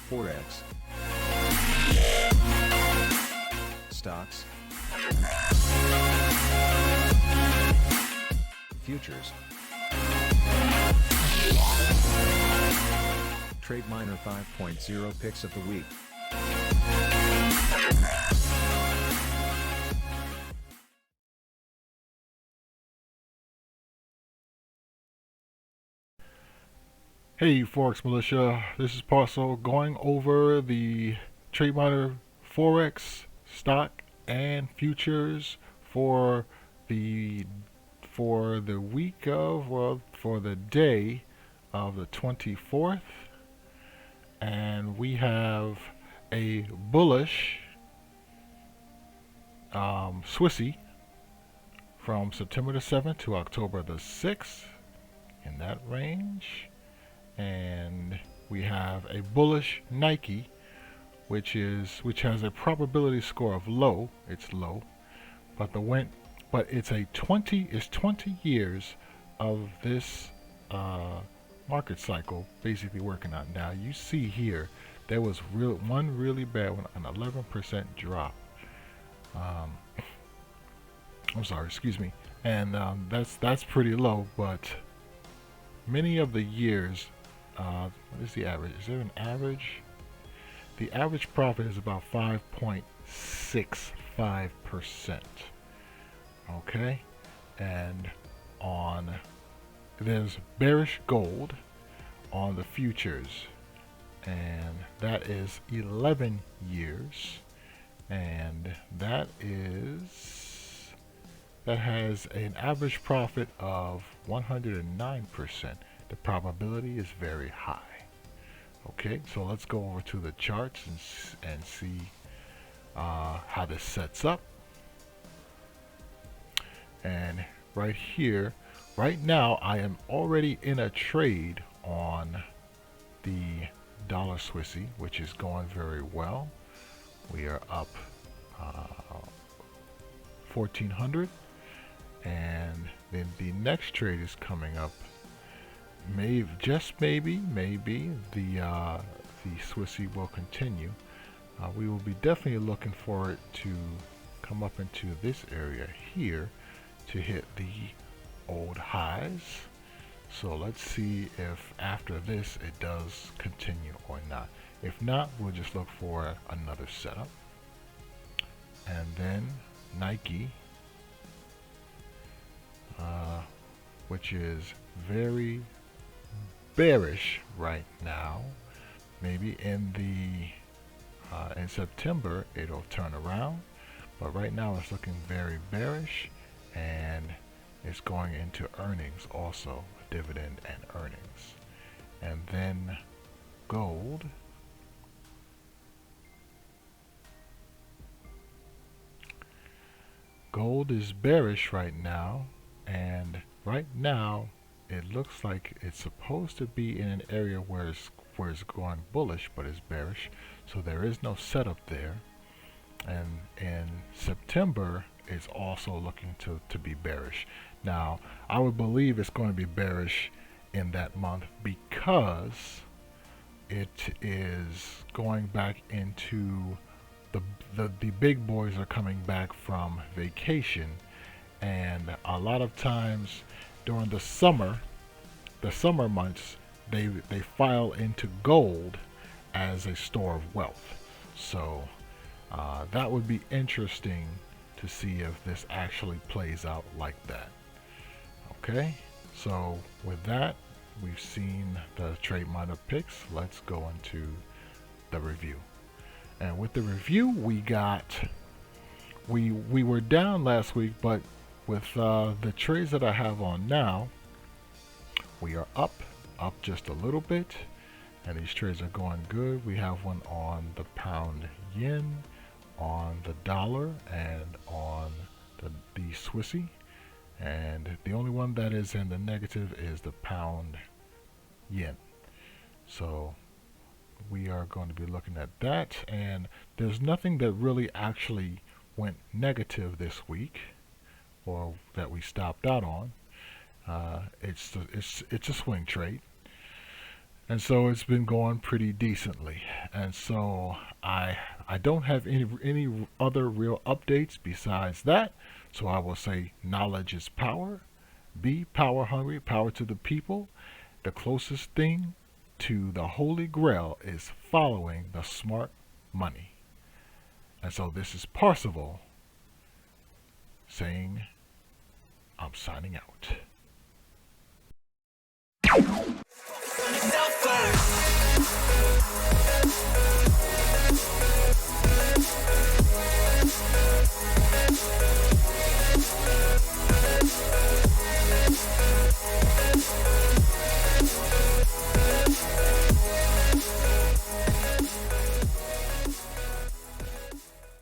Forex, stocks, futures, Trademiner 5.0 picks of the week. Hey ForexMilitia, this is Parcel going over the Trademiner Forex stock and futures for the week of, well, for the day of the 24th, and we have a bullish Swissy from September the 7th to October the 6th in that range. And we have a bullish Nike, which has a probability score of low. It's low, but it's 20 years of this market cycle basically working on. Now you see here there was one really bad one, an 11% drop. I'm sorry, excuse me, and that's pretty low. But many of the years. What is the average? Is there an average? The average profit is about 5.65%. Okay, and there's bearish gold on the futures, and that is 11 years, and that has an average profit of 109%. The probability is very high. Okay, so let's go over to the charts and see how this sets up. And right here, right now, I am already in a trade on the dollar Swissy, which is going very well. We are up 1,400, and then the next trade is coming up. Maybe the Swissy will continue. We will be definitely looking for it to come up into this area here to hit the old highs. So let's see if after this it does continue or not. If not, we'll just look for another setup. And then Nike, which is very bearish right now. Maybe in September it'll turn around, but right now it's looking very bearish, and it's going into earnings also, dividend and earnings. And then gold, is bearish right now, and right now it looks like it's supposed to be in an area where it's going bullish, but it's bearish. So there is no setup there. And in September, it's also looking to be bearish. Now, I would believe it's going to be bearish in that month because it is going back into the big boys are coming back from vacation, and a lot of times during the summer months, they file into gold as a store of wealth. So that would be interesting to see if this actually plays out like that. Okay, so with that, we've seen the Trademiner picks. Let's go into the review. And with the review, we were down last week, but with the trades that I have on now, we are up just a little bit, and these trades are going good. We have one on the pound yen, on the dollar, and on the Swissy, and the only one that is in the negative is the pound yen. So we are going to be looking at that, and there's nothing that really actually went negative this week, or that we stopped out on. It's a swing trade. And so it's been going pretty decently. And so I don't have any other real updates besides that. So I will say knowledge is power. Be power hungry, power to the people. The closest thing to the Holy Grail is following the smart money. And so this is Parsival saying, I'm signing out.